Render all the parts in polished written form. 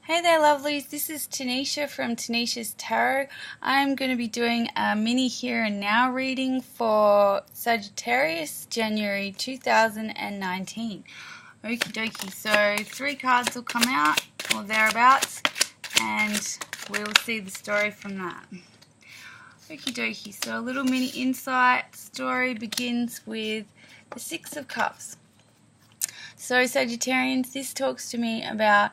Hey there lovelies, this is Tanisha from Tanisha's Tarot. I'm going to be doing a mini here and now reading for Sagittarius, January 2019. Okie dokie, so 3 cards will come out or thereabouts and we'll see the story from that. Okie dokie, so a little mini insight story begins with the 6 of Cups. So Sagittarians, this talks to me about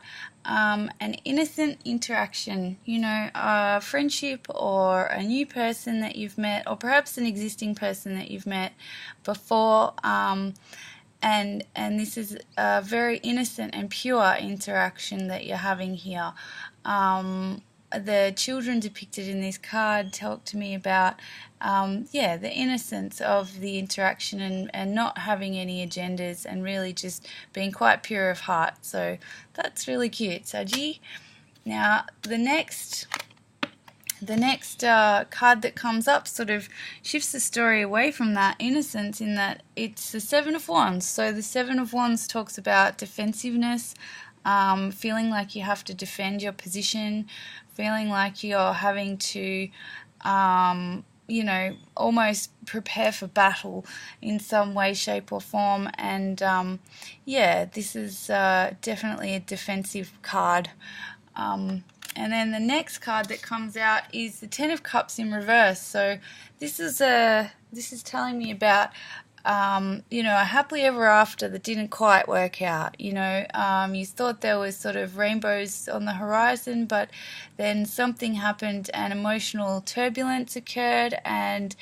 an innocent interaction, a friendship or a new person that you've met, or perhaps an existing person that you've met before, and this is a very innocent and pure interaction that you're having here. The children depicted in this card talk to me about the innocence of the interaction and not having any agendas and really just being quite pure of heart. So that's really cute, Saggy. Now the next card that comes up sort of shifts the story away from that innocence in that it's the 7 of Wands. So the 7 of Wands talks about defensiveness, feeling like you have to defend your position, feeling like you're having to almost prepare for battle in some way, shape or form. And this is definitely a defensive card. And then the next card that comes out is the 10 of Cups in reverse. So this is telling me about a happily ever after that didn't quite work out. You thought there was sort of rainbows on the horizon, but then something happened and emotional turbulence occurred and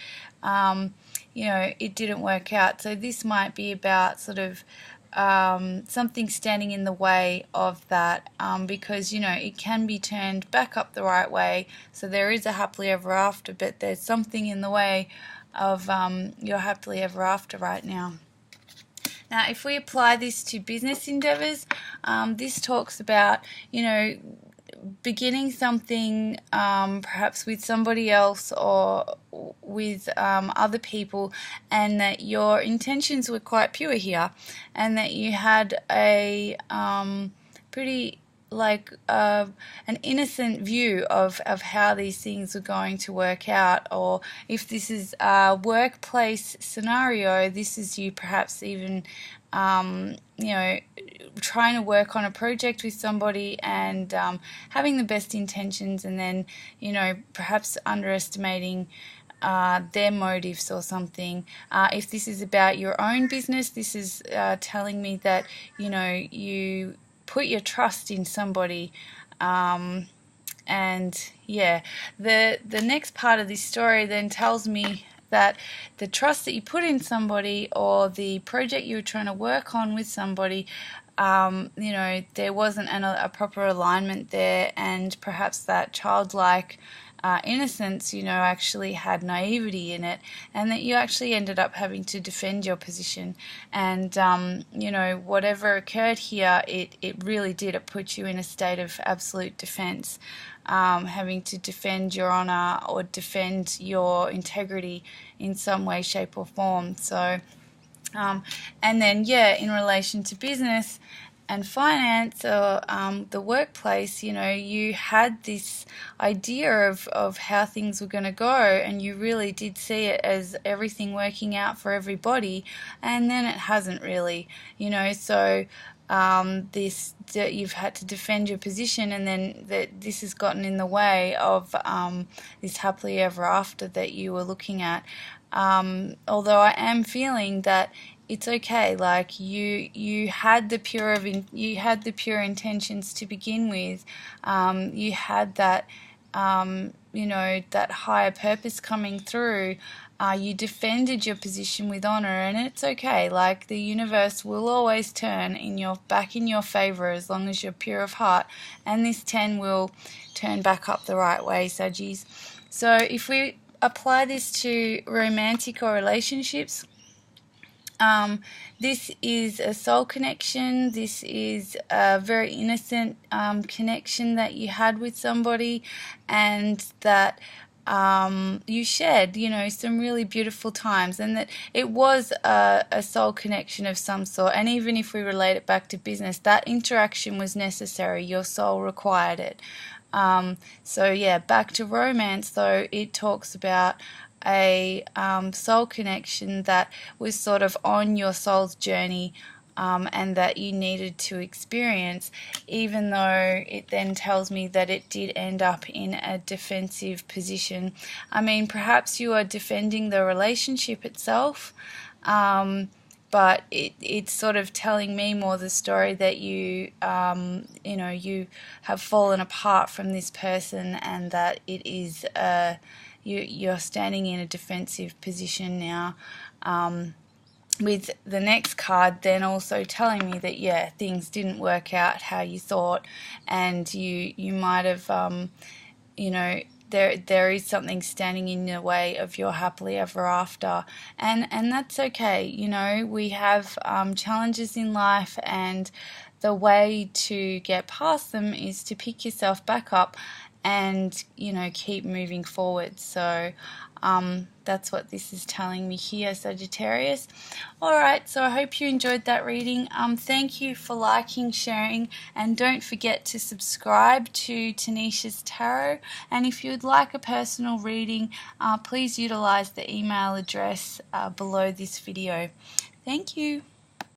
it didn't work out. So this might be about sort of something standing in the way of that, because it can be turned back up the right way. So there is a happily ever after, but there's something in the way of your happily ever after right now. Now if we apply this to business endeavors, this talks about beginning something perhaps with somebody else or with other people, and that your intentions were quite pure here, and that you had a pretty an innocent view of how these things are going to work out. Or if this is a workplace scenario, this is you perhaps even trying to work on a project with somebody and having the best intentions, and then perhaps underestimating their motives or something. If this is about your own business, this is telling me that you put your trust in somebody, the next part of this story then tells me that the trust that you put in somebody or the project you were trying to work on with somebody, there wasn't a proper alignment there, and perhaps that childlike innocence, actually had naivety in it, and that you actually ended up having to defend your position. And, whatever occurred here, it really did. It put you in a state of absolute defense, having to defend your honor or defend your integrity in some way, shape or form. So, and then, in relation to business and finance or the workplace, you had this idea of how things were going to go, and you really did see it as everything working out for everybody, and then it hasn't really, so you've had to defend your position, and then this has gotten in the way of this happily ever after that you were looking at. Although I am feeling that it's okay. Like you had the pure intentions to begin with. You had that that higher purpose coming through. You defended your position with honor, and it's okay. Like the universe will always turn back in your favor as long as you're pure of heart, and this 10 will turn back up the right way, Saggies. So if we apply this to romantic or relationships, this is a soul connection. This is a very innocent connection that you had with somebody, and that you shared, you know, some really beautiful times, and that it was a soul connection of some sort. And even if we relate it back to business, that interaction was necessary. Your soul required it. So yeah, back to romance though, it talks about a soul connection that was sort of on your soul's journey, and that you needed to experience, even though it then tells me that it did end up in a defensive position. I mean, perhaps you are defending the relationship itself, but it's sort of telling me more the story that you know, you have fallen apart from this person, and that it is you're standing in a defensive position now. With the next card then also telling me that, yeah, things didn't work out how you thought, and you might have, you know, there is something standing in the way of your happily ever after, and that's okay. You know, we have challenges in life, and the way to get past them is to pick yourself back up and, you know, keep moving forward. So that's what this is telling me here, Sagittarius. Alright, so I hope you enjoyed that reading. Thank you for liking, sharing, and don't forget to subscribe to Tanisha's Tarot. And if you'd like a personal reading, please utilize the email address below this video. Thank you.